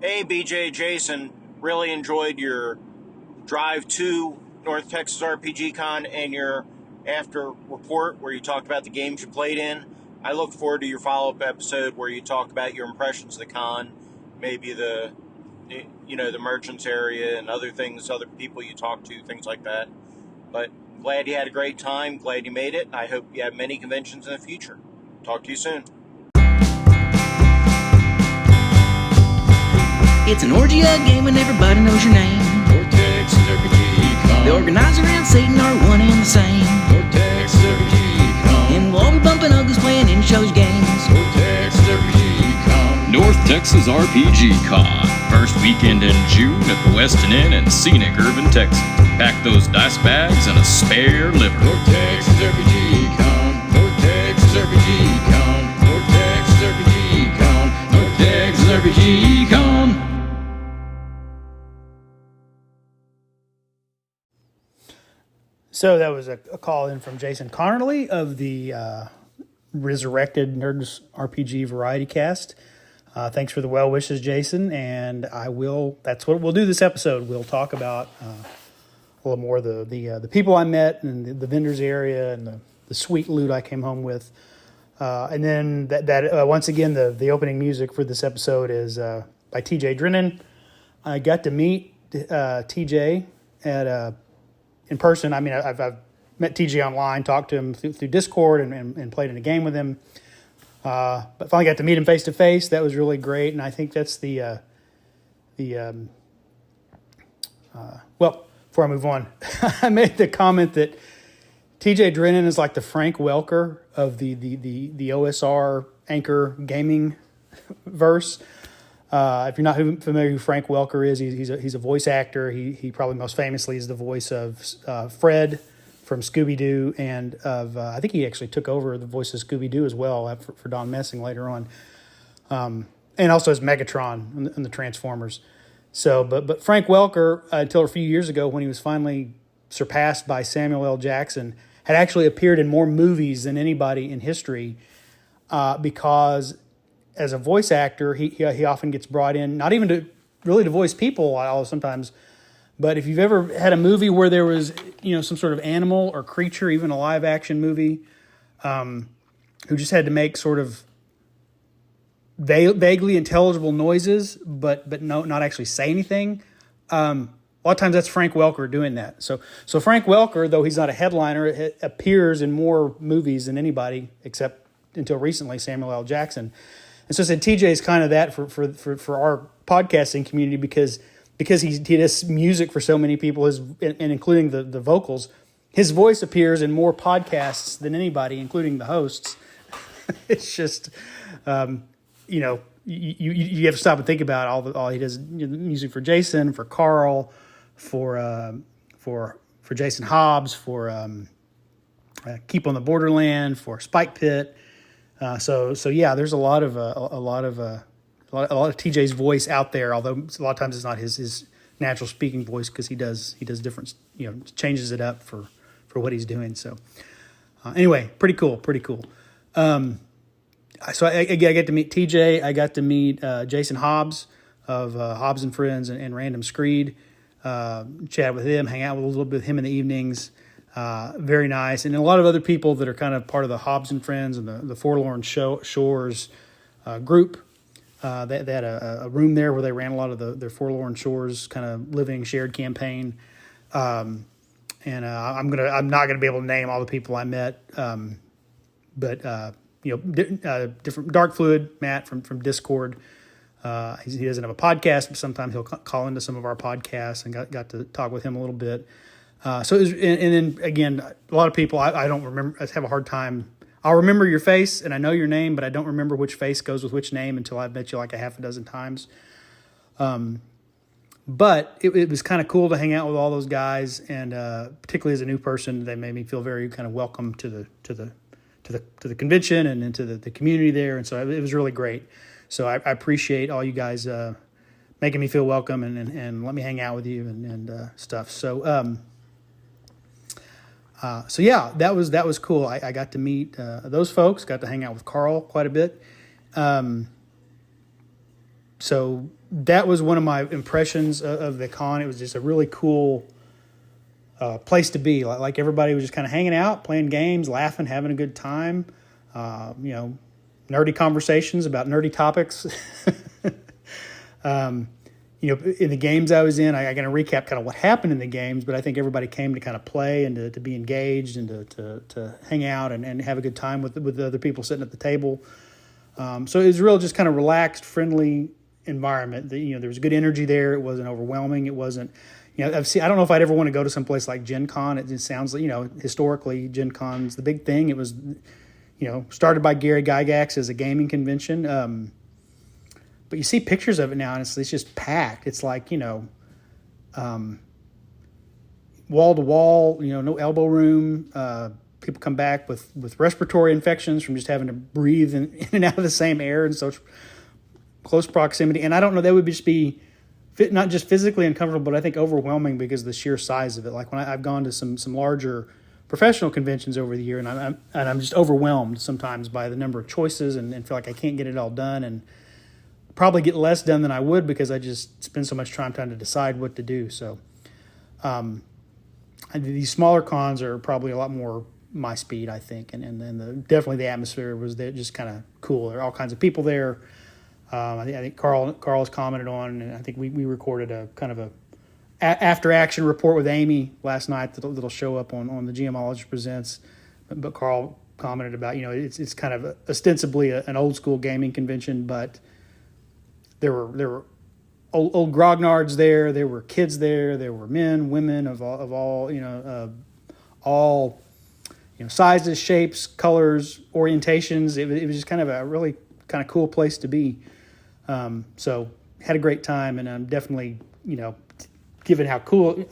Hey, BJ, Jason, really enjoyed your drive to North Texas RPG Con and your after report where you talked about the games you played in. I look forward to your follow-up episode where you talk about your impressions of the con, maybe the merchants area and other things, other people you talked to, things like that. But glad you had a great time, glad you made it. I hope you have many conventions in the future. Talk to you soon. It's an orgy of game and everybody knows your name. North Texas RPG Con. The organizer and Satan are one and the same. North Texas RPG Con. And we'll all be bumping uglies playing in shows games. North Texas RPG Con. North Texas RPG Con. First weekend in June at the Westin Inn in scenic Irving, Texas. Pack those dice bags and a spare liver. North Texas RPG Con. North Texas RPG Con. North Texas RPG Con. North Texas RPG Con. So that was a call in from Jason Connerly of the Resurrected Nerds RPG Variety Cast. Thanks for the well wishes, Jason. And that's what we'll do this episode. We'll talk about a little more the people I met and the vendors area and the sweet loot I came home with. And then that once again, the opening music for this episode is by TJ Drennan. I got to meet TJ in person. I mean, I've met TJ online, talked to him through Discord and played in a game with him. But finally got to meet him face to face. That was really great. And I think that's well, before I move on, I made the comment that TJ Drennan is like the Frank Welker of the OSR Anchor gaming verse. If you're not familiar who Frank Welker is, he's a voice actor. He probably most famously is the voice of Fred from Scooby-Doo, and of I think he actually took over the voice of Scooby-Doo as well for Don Messing later on, and also as Megatron in the Transformers. So, but Frank Welker, until a few years ago when he was finally surpassed by Samuel L. Jackson, had actually appeared in more movies than anybody in history because as a voice actor, he often gets brought in, not even to voice people sometimes, but if you've ever had a movie where there was, some sort of animal or creature, even a live action movie, who just had to make sort of vaguely intelligible noises, but not actually say anything. A lot of times that's Frank Welker doing that. So Frank Welker, though he's not a headliner, appears in more movies than anybody except until recently Samuel L. Jackson. And so I said TJ is kind of that for our podcasting community because he does music for so many people, and including the vocals. His voice appears in more podcasts than anybody, including the hosts. It's just, you have to stop and think about all he does. Music for Jason, for Carl, for Jason Hobbs, for Keep on the Borderland, for Spike Pit. So yeah, there's a lot of TJ's voice out there. Although a lot of times it's not his natural speaking voice because he does different, changes it up for what he's doing. So anyway, pretty cool. So I get to meet TJ. I got to meet Jason Hobbs of Hobbs and Friends and Random Screed. Chat with him, hang out with a little bit with him in the evenings. Very nice. And a lot of other people that are kind of part of the Hobbs and Friends and the Forlorn Shores group. They had a room there where they ran a lot of their Forlorn Shores kind of living shared campaign. I'm not gonna be able to name all the people I met, but different Dark Fluid Matt from Discord. He doesn't have a podcast, but sometimes he'll call into some of our podcasts, and got to talk with him a little bit. So it was, and then again, a lot of people I don't remember. I have a hard time. I'll remember your face and I know your name, but I don't remember which face goes with which name until I've met you like a half a dozen times. But it was kind of cool to hang out with all those guys, and particularly as a new person, they made me feel very kind of welcome to the convention and into the community there, and so it was really great. So I appreciate all you guys making me feel welcome and let me hang out with you and stuff. So yeah, that was cool. I got to meet those folks. Got to hang out with Carl quite a bit. So that was one of my impressions of the con. It was just a really cool place to be. Like everybody was just kind of hanging out, playing games, laughing, having a good time. Nerdy conversations about nerdy topics. In the games I was in, I got to recap kind of what happened in the games, but I think everybody came to kind of play and to be engaged and to hang out and have a good time with the other people sitting at the table. So it was real just kind of relaxed, friendly environment. There was good energy there. It wasn't overwhelming. It wasn't, I don't know if I'd ever want to go to some place like Gen Con. It just sounds like, historically, Gen Con's the big thing. It was, started by Gary Gygax as a gaming convention. But you see pictures of it now, and it's just packed. It's like, wall to wall, no elbow room. People come back with respiratory infections from just having to breathe in and out of the same air in such close proximity. And I don't know, that would just be not just physically uncomfortable, but I think overwhelming because of the sheer size of it. Like when I've gone to some larger professional conventions over the year, and I'm just overwhelmed sometimes by the number of choices and feel like I can't get it all done, and probably get less done than I would because I just spend so much time trying to decide what to do. So these smaller cons are probably a lot more my speed, I think, and definitely the atmosphere was there, just kind of cool. There are all kinds of people there. I think Carl's commented on, and I think we recorded a kind of a after action report with Amy last night that'll show up on the GMologist Presents. But Carl commented about, it's kind of ostensibly an old school gaming convention, but there were old grognards there. There were kids there. There were men, women of all sizes, shapes, colors, orientations. It was just kind of a really kind of cool place to be. So had a great time, and I'm definitely, given how cool,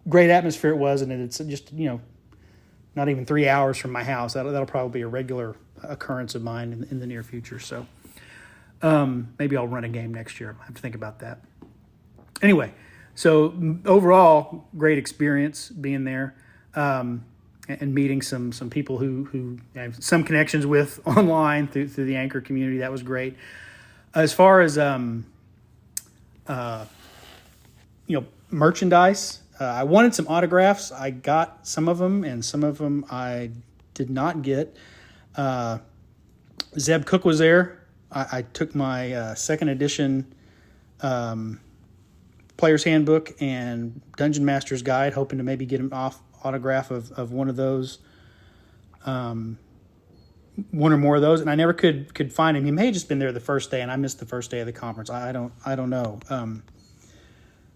great atmosphere it was, and it's just, not even 3 hours from my house. That'll probably be a regular occurrence of mine in the near future. So maybe I'll run a game next year. I have to think about that. Anyway, so overall, great experience being there, and meeting some people who I have some connections with online through the Anchor community. That was great. As far as merchandise, I wanted some autographs. I got some of them, and some of them I did not get. Zeb Cook was there. I took my second edition Player's Handbook and Dungeon Master's Guide, hoping to maybe get an autograph of one of those, one or more of those, and I never could find him. He may have just been there the first day, and I missed the first day of the conference. I don't know.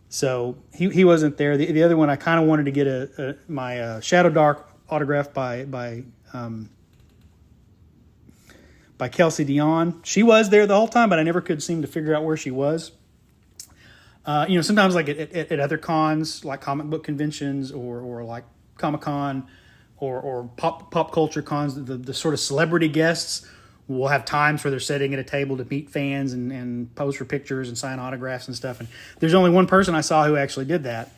So he wasn't there. The other one, I kind of wanted to get my Shadow Dark autograph by Kelsey Dion. She was there the whole time, but I never could seem to figure out where she was. Sometimes like at other cons, like comic book conventions or like Comic-Con or pop culture cons, the sort of celebrity guests will have times where they're sitting at a table to meet fans and pose for pictures and sign autographs and stuff. And there's only one person I saw who actually did that,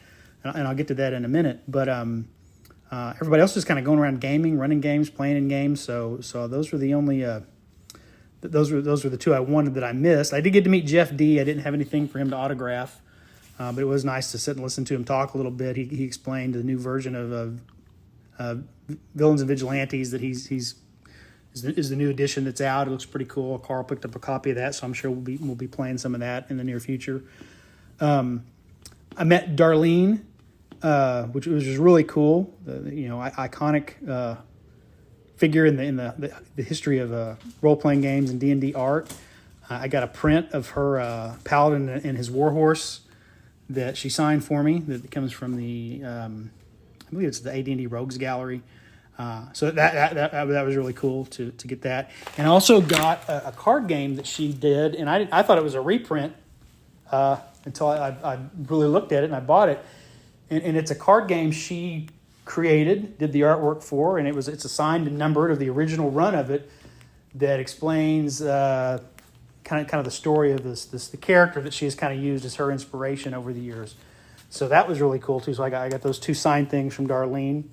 and I'll get to that in a minute. But everybody else is kind of going around gaming, running games, playing in games. So those were the only those were the two I wanted that I missed. I did get to meet Jeff D. I didn't have anything for him to autograph, but it was nice to sit and listen to him talk a little bit. He explained the new version of Villains and Vigilantes that is the new edition that's out. It looks pretty cool. Carl picked up a copy of that, so I'm sure we'll be playing some of that in the near future. I met Darlene, which was just really cool. Iconic figure in the history of role-playing games and D&D art. I got a print of her Paladin and his Warhorse that she signed for me. That comes from the I believe it's the AD&D Rogues Gallery. So that was really cool to get that. And I also got a card game that she did, and I thought it was a reprint until I really looked at it and I bought it. And it's a card game she created, did the artwork for, and it's assigned and numbered of the original run of it that explains kind of the story of the character that she has kind of used as her inspiration over the years. So that was really cool too. So I got those two signed things from Darlene.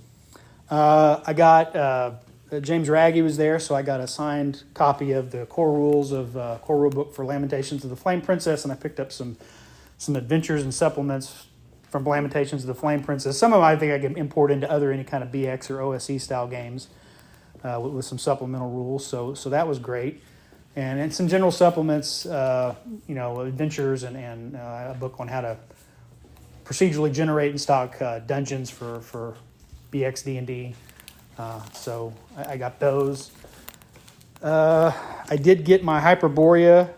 I got James Raggy was there, so I got a signed copy of the core rules of core rule book for Lamentations of the Flame Princess, and I picked up some adventures and supplements from Lamentations of the Flame Princess. Some of them I think I can import into any kind of BX or OSE style games with some supplemental rules. So that was great, and some general supplements, adventures and a book on how to procedurally generate and stock dungeons for BX D&D. So I got those. I did get my Hyperborea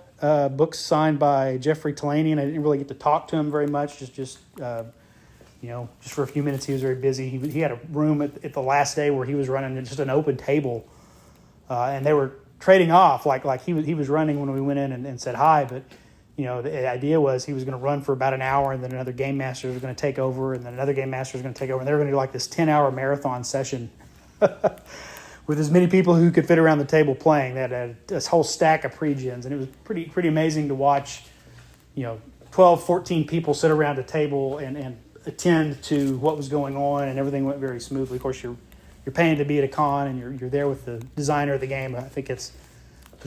books signed by Jeffrey Talanian. I didn't really get to talk to him very much. Just for a few minutes. He was very busy. He had a room at the last day where he was running just an open table, and they were trading off like he was running when we went in and said hi. But the idea was he was going to run for about an hour, and then another game master was going to take over, and then another game master was going to take over, and they were going to do like this 10-hour marathon session with as many people who could fit around the table playing. They had this whole stack of pre-gens, and it was pretty amazing to watch, 12, 14 people sit around a table and attend to what was going on, and everything went very smoothly. Of course, you're paying to be at a con, and you're there with the designer of the game. I think there's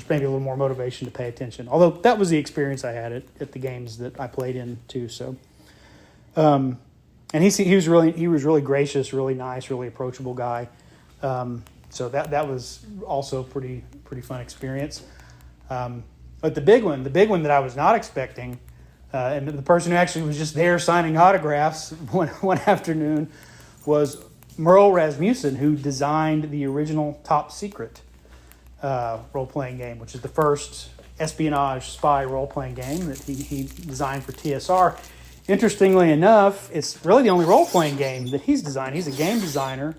maybe a little more motivation to pay attention. Although that was the experience I had at the games that I played in too. So, and he was really gracious, really nice, really approachable guy. So that was also pretty fun experience. But the big one that I was not expecting, and the person who actually was just there signing autographs one afternoon, was Merle Rasmussen, who designed the original Top Secret role-playing game, which is the first espionage spy role-playing game that he designed for TSR. Interestingly enough, it's really the only role-playing game that he's designed. He's a game designer,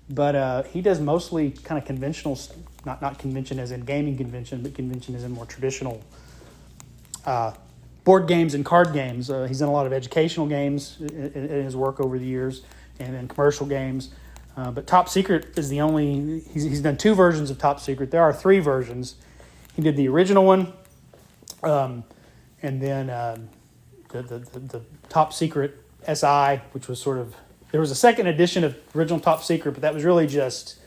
but he does mostly kind of conventional, not convention as in gaming convention, but convention as in more traditional board games and card games. He's done a lot of educational games in his work over the years, and then commercial games. But Top Secret is the only. He's done 2 versions of Top Secret. There are 3 versions. He did the original one, and then the Top Secret SI, which was sort of. There was a second edition of original Top Secret, but that was really just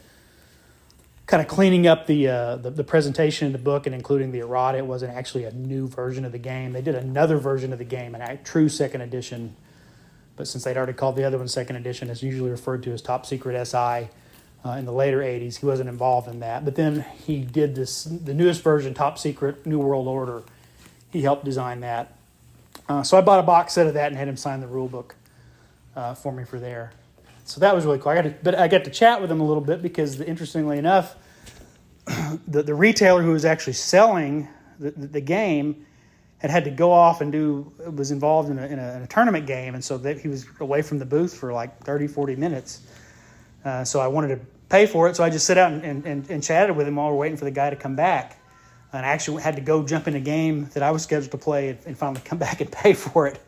kind of cleaning up the presentation in the book and including the errata. It wasn't actually a new version of the game. They did another version of the game, a true second edition. But since they'd already called the other one second edition, it's usually referred to as Top Secret SI in the later 80s. He wasn't involved in that. But then he did the newest version, Top Secret New World Order. He helped design that. So I bought a box set of that and had him sign the rule book for me for there. So that was really cool. I got to chat with him a little bit because, interestingly enough, the retailer who was actually selling the game had to go off and was involved in a tournament game, and so he was away from the booth for like 30, 40 minutes. So I wanted to pay for it, so I just sat out and chatted with him while we were waiting for the guy to come back. And I actually had to go jump in a game that I was scheduled to play and finally come back and pay for it.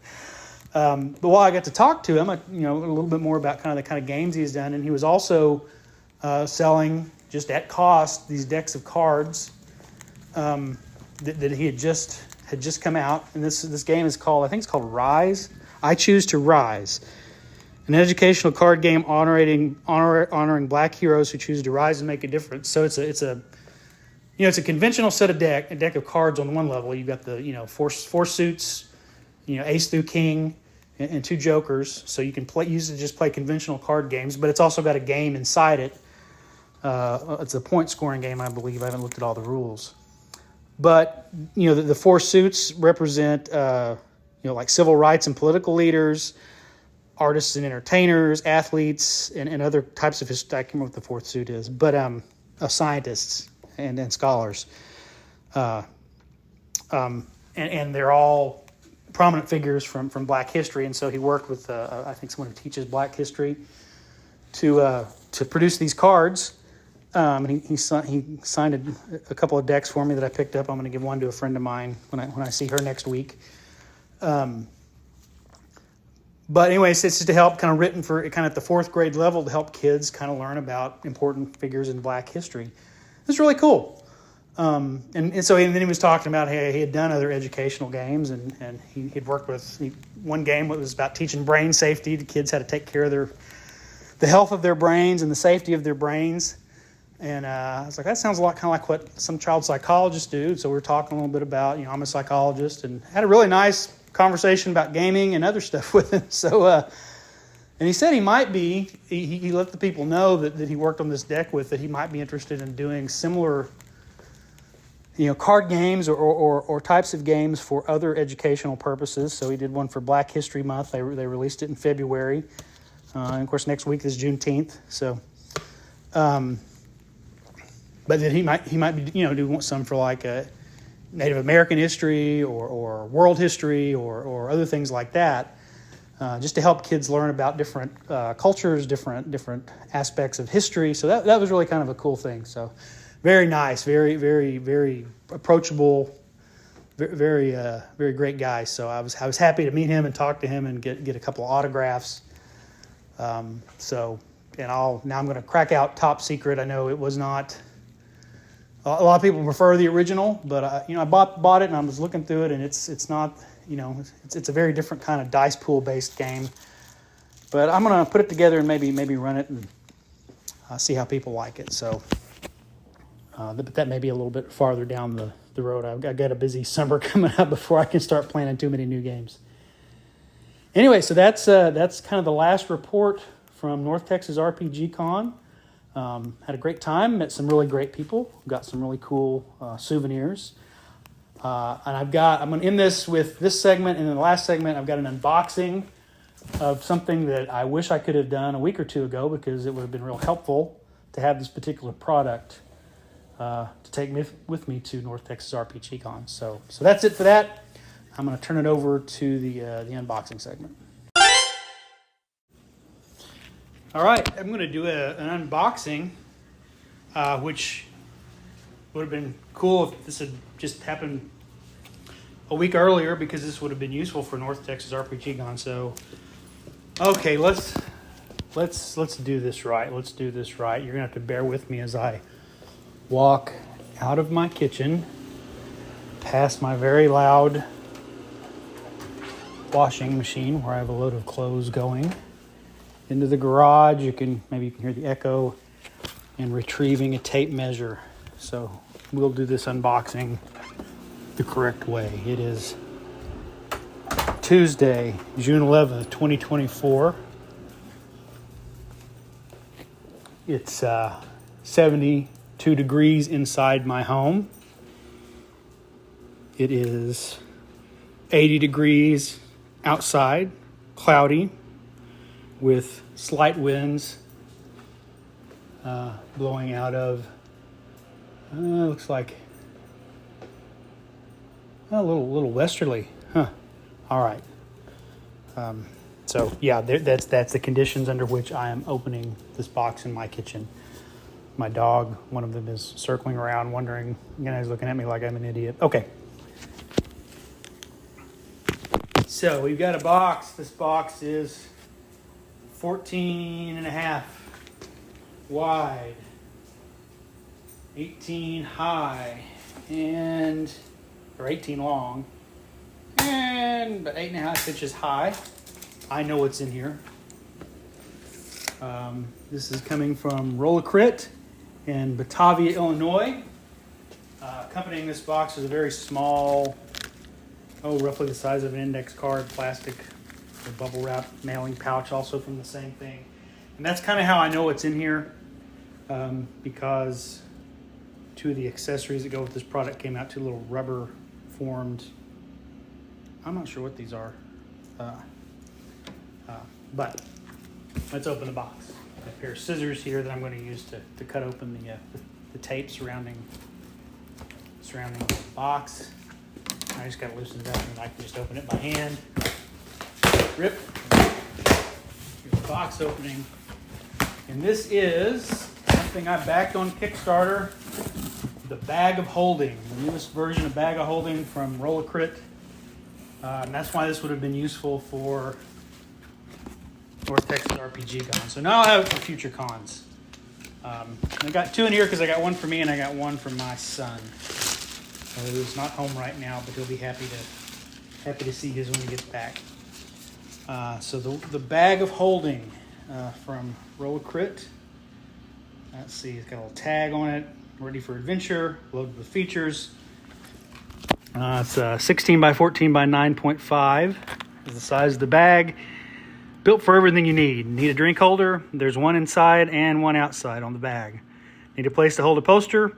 But while I got to talk to him, a little bit more about the kind of games he's done, and he was also selling just at cost these decks of cards that he had just come out, and this game is called, I think it's called Rise. I Choose to Rise, an educational card game honoring Black heroes who choose to rise and make a difference. So it's a conventional set of a deck of cards on one level. You've got the four suits, ace through king, and 2 jokers. So you can use it to just play conventional card games, but it's also got a game inside it. It's a point scoring game, I believe. I haven't looked at all the rules. But, the 4 suits represent, like civil rights and political leaders, artists and entertainers, athletes, and other types of, I can't remember what the 4th suit is, but scientists and scholars. And they're all prominent figures from Black history. And so he worked with, I think, someone who teaches Black history to produce these cards. And he signed a couple of decks for me that I picked up. I'm going to give one to a friend of mine when I see her next week. But anyways, it's just to help, kind of written for kind of at the 4th grade level, to help kids kind of learn about important figures in Black history. It's really cool. And then he was talking about, hey, he had done other educational games, and he'd worked with one game that was about teaching brain safety. The kids had to take care of the health of their brains and the safety of their brains. And I was like, that sounds a lot kind of like what some child psychologists do. So we were talking a little bit about, I'm a psychologist, and had a really nice conversation about gaming and other stuff with him. So, and he said he might be, he let the people know that he worked on this deck with, that he might be interested in doing similar, card games or types of games for other educational purposes. So he did one for Black History Month. They released it in February. And of course, next week is Juneteenth. So, but then he might be, do some for like Native American history or world history or other things like that, just to help kids learn about different cultures, different aspects of history. So that was really kind of a cool thing. So very nice, very, very, very approachable, very, very great guy. So I was happy to meet him and talk to him and get a couple of autographs. Now I'm going to crack out Top Secret. I know it was not. A lot of people prefer the original, but I bought it and I was looking through it, and it's not, it's a very different kind of dice pool based game. But I'm gonna put it together and maybe run it and see how people like it. So, but that may be a little bit farther down the road. I've got a busy summer coming up before I can start planning too many new games. Anyway, so that's kind of the last report from North Texas RPG Con. Had a great time, met some really great people, got some really cool souvenirs. And I'm going to end this with this segment, and in the last segment I've got an unboxing of something that I wish I could have done a week or two ago, because it would have been real helpful to have this particular product to take with me to North Texas RPG Con. So that's it for that. I'm going to turn it over to the unboxing segment. All right, I'm going to do an unboxing, which would have been cool if this had just happened a week earlier, because this would have been useful for North Texas RPG Con. So, okay, let's do this right. Let's do this right. You're going to have to bear with me as I walk out of my kitchen, past my very loud washing machine where I have a load of clothes going, into the garage. Maybe you can hear the echo, and retrieving a tape measure. So we'll do this unboxing the correct way. It is Tuesday, June 11th, 2024. It's 72 degrees inside my home. It is 80 degrees outside, cloudy, with slight winds blowing out of, looks like a little westerly. Huh. All right. So yeah, that's the conditions under which I am opening this box in my kitchen. My dog, one of them, is circling around, wondering, he's looking at me like I'm an idiot. Okay. So we've got a box. This box is 14 and a half wide, 18 high, or 18 long, and about 8.5 inches high. I know what's in here. This is coming from Roll-A-Crit in Batavia, Illinois. Accompanying this box is a very small, roughly the size of an index card, plastic, a bubble wrap mailing pouch, also from the same thing. And that's kind of how I know what's in here, because two of the accessories that go with this product came out, two little rubber formed, I'm not sure what these are, but let's open the box. A pair of scissors here that I'm going to use to cut open the tape surrounding the box. I just got to loosen it up, and I can just open it by hand. Rip. Here's the box opening. And this is something I backed on Kickstarter, the Bag of Holding, the newest version of Bag of Holding from Roll-A-Crit. And that's why this would have been useful for North Texas RPG Con. So now I'll have it for future cons. I got two in here because I got one for me and I got one for my son, who's not home right now, but he'll be happy to see his when he gets back. So the Bag of Holding from Roll-A-Crit Let's see, it's got a little tag on it. Ready for adventure. Loaded with features. It's 16 by 14 by 9.5 is the size of the bag. Built for everything you need. Need a drink holder? There's one inside and one outside on the bag. Need a place to hold a poster?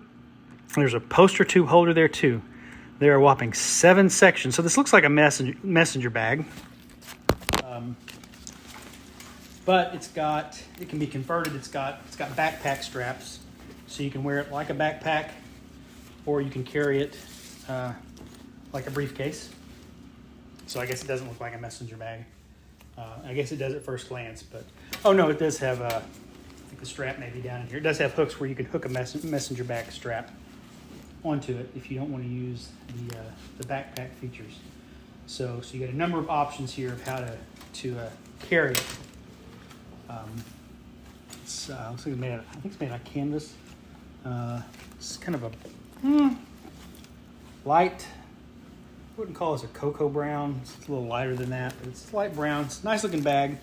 There's a poster tube holder there too. There are a whopping 7 sections. So this looks like a messenger bag. But it can be converted. It's got backpack straps. So you can wear it like a backpack, or you can carry it like a briefcase. So I guess it doesn't look like a messenger bag. I guess it does at first glance, but oh no, it does have I think the strap may be down in here. It does have hooks where you can hook a messenger bag strap onto it if you don't want to use the backpack features. So you got a number of options here of how to carry it. Looks like it's made out, I think it's made out of canvas. It's kind of a light, I wouldn't call this a cocoa brown. It's a little lighter than that, but it's light brown. It's a nice looking bag.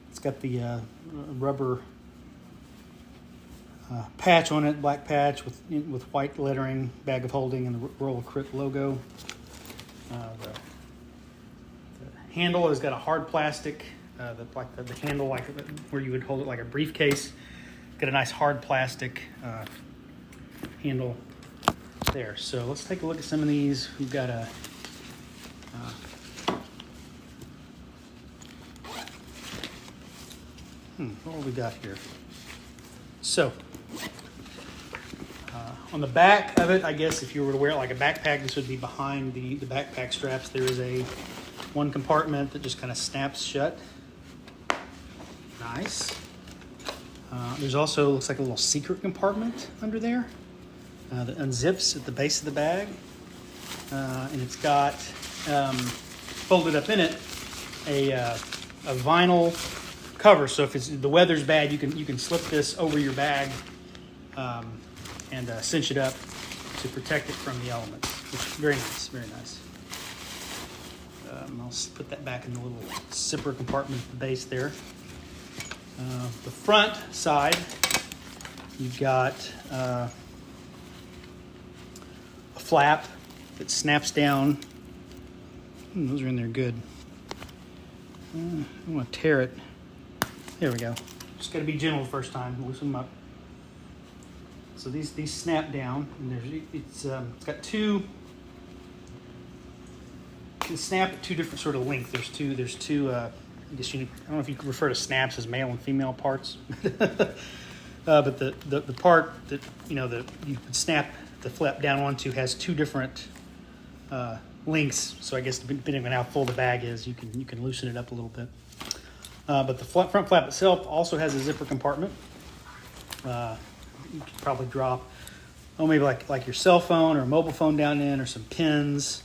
It's got the rubber patch on it, black patch with white lettering, bag of holding, and the Roll Crit logo. The handle has got a hard plastic, the handle like where you would hold it like a briefcase. Got a nice hard plastic handle there. So let's take a look at some of these. We've got a what have we got here? So on the back of it, I guess if you were to wear it like a backpack, this would be behind the backpack straps. There is one compartment that just kind of snaps shut. Nice. There's also, looks like a little secret compartment under there that unzips at the base of the bag. And it's got, folded up in it, a vinyl cover. So if the weather's bad, you can slip this over your bag and cinch it up to protect it from the elements. Which is very nice, very nice. I'll put that back in the little zipper compartment at the base there. The front side, you've got a flap that snaps down. Those are in there good. I want to tear it. There we go. Just got to be gentle the first time. Loosen them up. So these snap down, and it's got two. You can snap at two different sort of length. There's two. I guess I don't know if you could refer to snaps as male and female parts, but the part that you could snap the flap down onto has two different lengths. So I guess depending on how full the bag is, you can loosen it up a little bit. But the front flap itself also has a zipper compartment. You could probably drop, maybe like your cell phone or a mobile phone down in, or some pins,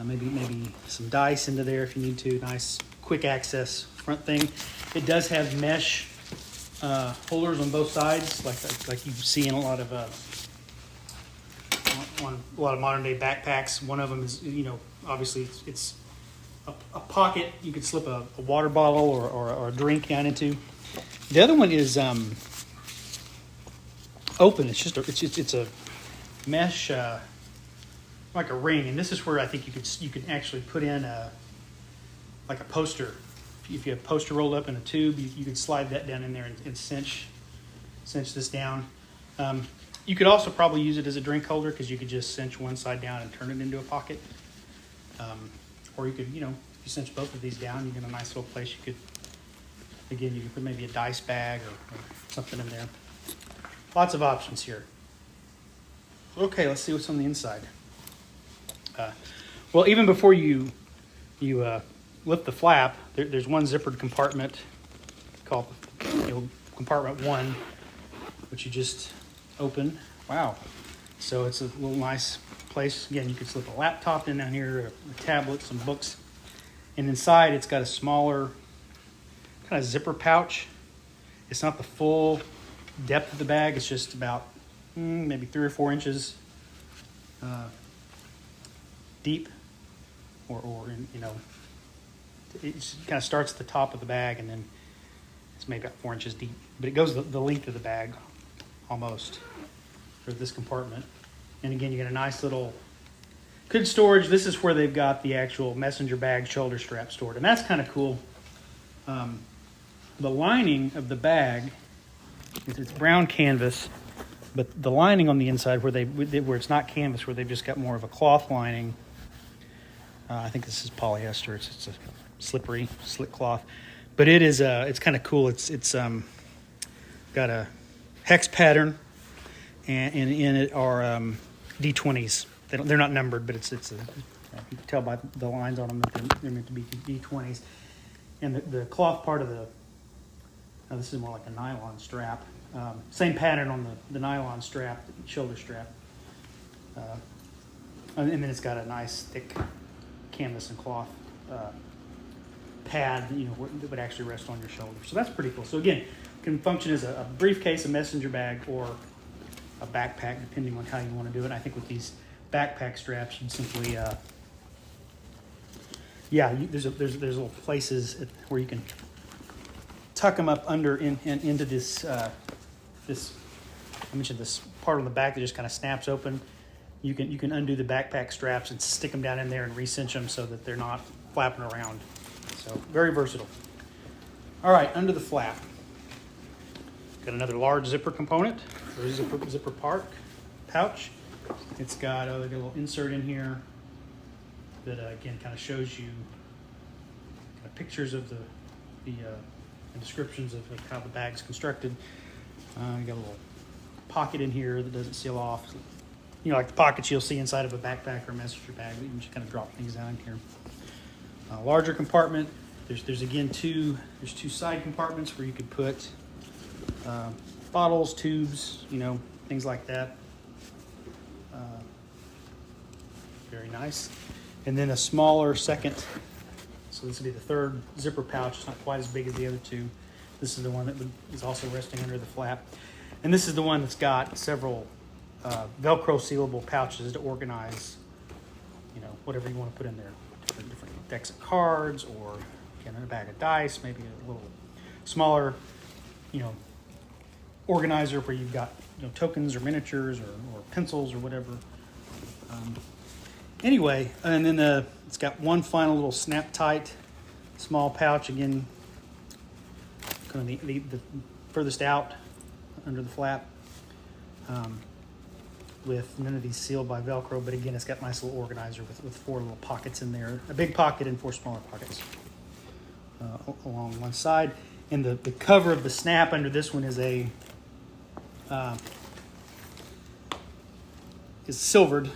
maybe some dice into there if you need to. Nice quick access front thing. It does have mesh holders on both sides, like you see in a lot of modern day backpacks. One of them is obviously it's a pocket you could slip a water bottle or a drink down into. The other one is open. It's a mesh like a ring, and this is where I think you can actually put in like a poster. If you have a poster rolled up in a tube, you can slide that down in there and cinch this down. You could also probably use it as a drink holder, because you could just cinch one side down and turn it into a pocket. Or you could, if you cinch both of these down, you get a nice little place. You can put maybe a dice bag or something in there. Lots of options here. Okay, let's see what's on the inside. Well, even before you lift the flap, there's one zippered compartment called compartment 1, which you just open. Wow. So it's a little nice place. Again, you can slip a laptop in down here, a tablet, some books. And inside, it's got a smaller kind of zipper pouch. It's not the full depth of the bag. It's just about maybe 3 or 4 inches deep, or it kind of starts at the top of the bag, and then it's maybe about 4 inches deep. But it goes the length of the bag almost for this compartment. And again, you get a nice little good storage. This is where they've got the actual messenger bag shoulder strap stored, and that's kind of cool. The lining of the bag, it's brown canvas, but the lining on the inside where it's not canvas, where they've just got more of a cloth lining. I think this is polyester. It's a slippery, slick cloth, but it is it's kind of cool. It's got a hex pattern, and in it are D20s. They're not numbered, but it's you can tell by the lines on them that they're meant to be D20s. And the cloth part of this is more like a nylon strap. Same pattern on the nylon strap, the shoulder strap. And then it's got a nice thick canvas and cloth pad, that would actually rest on your shoulder. So that's pretty cool. So again, it can function as a briefcase, a messenger bag, or a backpack, depending on how you want to do it. I think with these backpack straps, you'd simply, there's little places where you can tuck them up under into this. I mentioned this part on the back that just kind of snaps open. You can undo the backpack straps and stick them down in there and recinch them so that they're not flapping around. So very versatile. All right, under the flap, got another large zipper component, or zipper pouch. It's got a little insert in here that again kind of shows you kind of pictures of the descriptions of how the bag's constructed. You got a little pocket in here that doesn't seal off. Like the pockets you'll see inside of a backpack or a messenger bag. You can just kind of drop things down here. Larger compartment. There's again two side compartments where you could put bottles, tubes, things like that. Very nice. And then a smaller second. So this would be the third zipper pouch. It's not quite as big as the other two. This is the one that is also resting under the flap. And this is the one that's got several Velcro sealable pouches to organize, whatever you want to put in there. Different decks of cards, or again, a bag of dice, maybe a little smaller, organizer where you've got tokens or miniatures or pencils or whatever. Anyway, and then it's got one final little snap tight small pouch, again, kind of the furthest out under the flap, with none of these sealed by Velcro, but again, it's got a nice little organizer with 4 little pockets in there, a big pocket and 4 smaller pockets along one side. And the cover of the snap under this one is is silvered.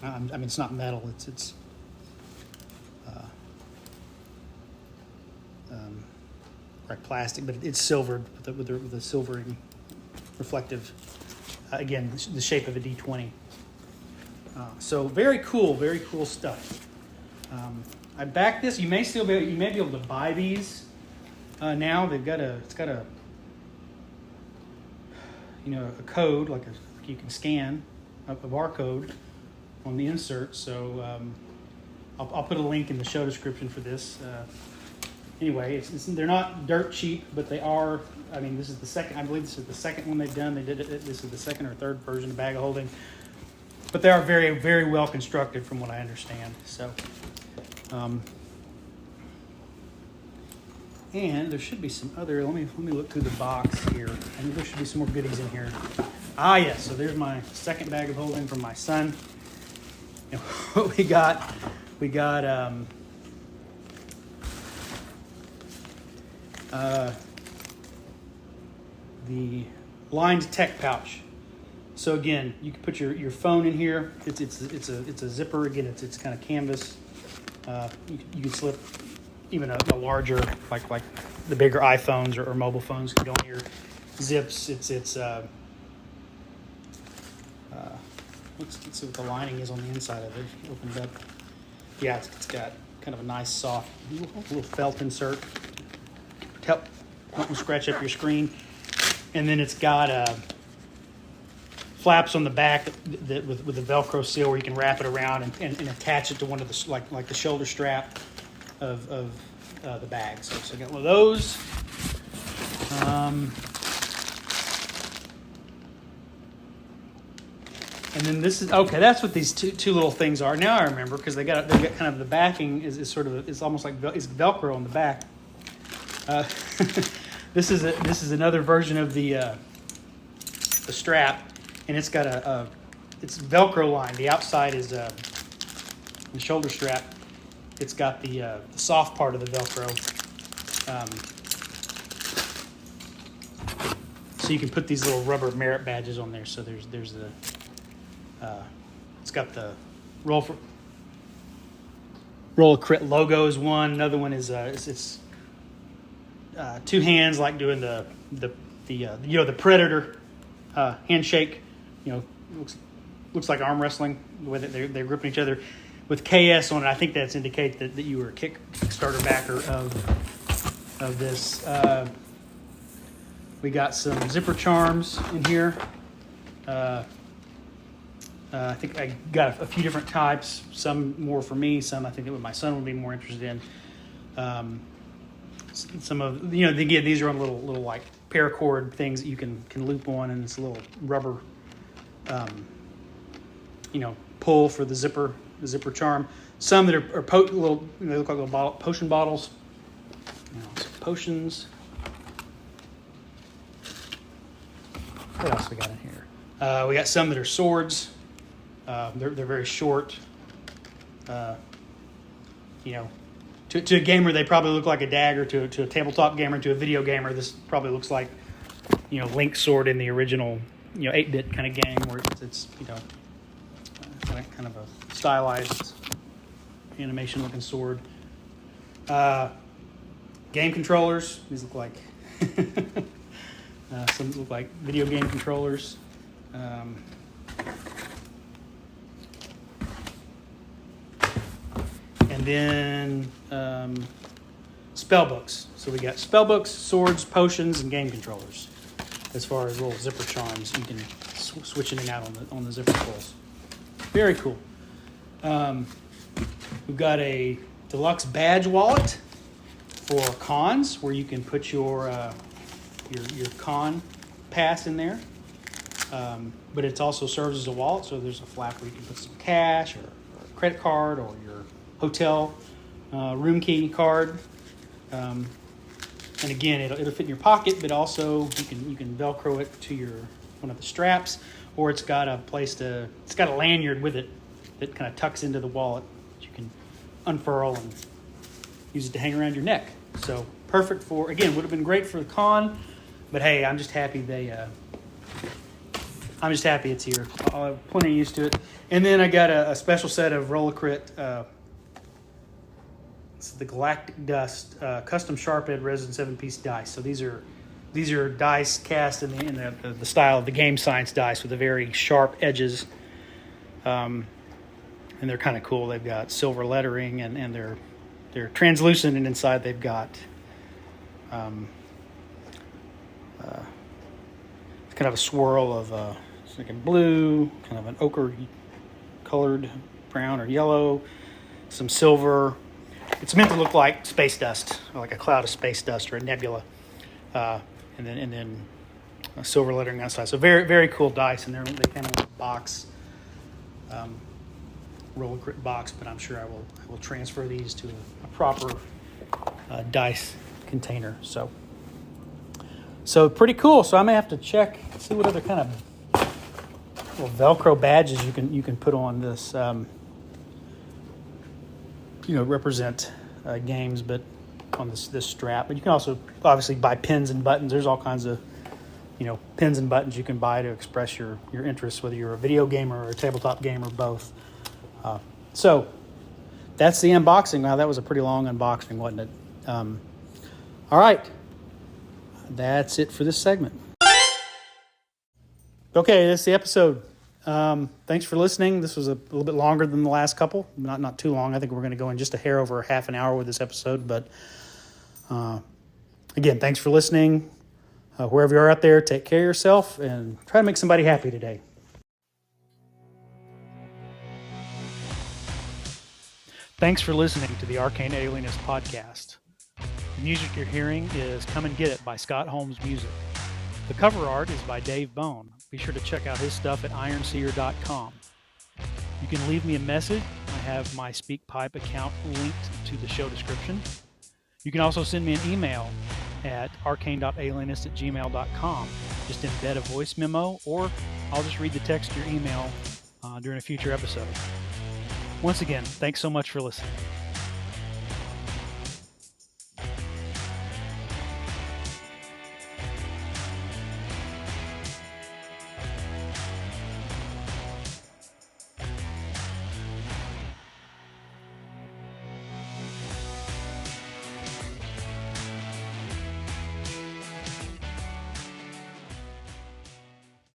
It's not metal. It's like plastic, but it's silvered with the silvering, reflective. Again, the shape of a D20. So very cool stuff. I backed this. You may be able to buy these now. It's got a code like you can scan a barcode on the insert. So I'll put a link in the show description for this. Anyway, they're not dirt cheap, but they are. This is the second. I believe this is the second one they've done. They did it. This is the second or third version of bag of holding, but they are very, very well constructed, from what I understand. So, and there should be some other. Let me look through the box here. I think there should be some more goodies in here. Yes. So there's my second bag of holding from my son. And what we got the lined tech pouch. So again, you can put your phone in here. It's a zipper. Again, it's kind of canvas. You can slip even a larger, like the bigger iPhones or mobile phones can go in here. Zips. Let's see what the lining is on the inside of it. Open it up. Yeah, it's got kind of a nice soft little felt insert. Help scratch up your screen. And then it's got flaps on the back that with the Velcro seal where you can wrap it around and attach it to one of the like the shoulder strap of the bag. So I got one of those. And then this is okay. That's what these two little things are. Now I remember because they've got kind of the backing is sort of it's almost like it's Velcro on the back. This is another version of the strap, and it's got it's Velcro line. The outside is the shoulder strap. It's got the soft part of the Velcro, so you can put these little rubber merit badges on there. So there's the it's got the Roll a Crit logo is one. Another one is it's two hands like doing the Predator handshake. Looks like arm wrestling the way that they're gripping each other with KS on it. I think that's indicate that you were a Kickstarter backer of this. We got some zipper charms in here. I think I got a few different types. Some more for me. Some I think that my son would be more interested in. Some of again, these are on little like paracord things that you can loop on, and it's a little rubber, pull for the zipper charm. Some that are little, they look like little potion bottles. Some potions. What else we got in here? We got some that are swords. They're very short. To a gamer, they probably look like a dagger. To a tabletop gamer, to a video gamer, this probably looks like, Link's sword in the original, 8-bit kind of game where it's kind of a stylized animation-looking sword. Game controllers. These look like some look like video game controllers. And then spell books. So we got spell books, swords, potions, and game controllers. As far as little zipper charms, you can switch in and out on the zipper pulls. Very cool. We've got a deluxe badge wallet for cons, where you can put your con pass in there. But it also serves as a wallet, so there's a flap where you can put some cash or a credit card or your hotel room key card. And again, it'll fit in your pocket, but also you can Velcro it to one of the straps, or it's got a lanyard with it that kind of tucks into the wallet that you can unfurl and use it to hang around your neck. So perfect for, again, would have been great for the con, but hey, I'm just happy it's here. I'll have plenty of use to it. And then I got a special set of Roll a Crit. It's the Galactic Dust custom sharp edge resin 7-piece dice. So these are dice cast in the style of the game science dice with the very sharp edges. And they're kind of cool. They've got silver lettering and they're translucent, and inside they've got kind of a swirl of it's like a blue, kind of an ochre colored brown or yellow, some silver. It's meant to look like space dust, or like a cloud of space dust or a nebula, and then silver lettering outside. So very, very cool dice, and they came in a box, Roll a Crit box. But I'm sure I will transfer these to a proper dice container. So pretty cool. So I may have to see what other kind of little Velcro badges you can put on this. Represent games, but on this strap. But you can also obviously buy pins and buttons. There's all kinds of pins and buttons you can buy to express your interests, whether you're a video gamer or a tabletop gamer, both. So that's the unboxing. Wow, that was a pretty long unboxing, wasn't it? All right, that's it for this segment. Okay, that's the episode. Thanks for listening. This was a little bit longer than the last couple. Not too long. I think we're going to go in just a hair over half an hour with this episode. But again, thanks for listening. Wherever you are out there, take care of yourself and try to make somebody happy today. Thanks for listening to the Arcane Alienist podcast. The music you're hearing is Come and Get It by Scott Holmes Music. The cover art is by Dave Bone. be sure to check out his stuff at ironseer.com. You can leave me a message. I have my SpeakPipe account linked to the show description. You can also send me an email at arcane.alienist@gmail.com. Just embed a voice memo, or I'll just read the text to your email during a future episode. Once again, thanks so much for listening.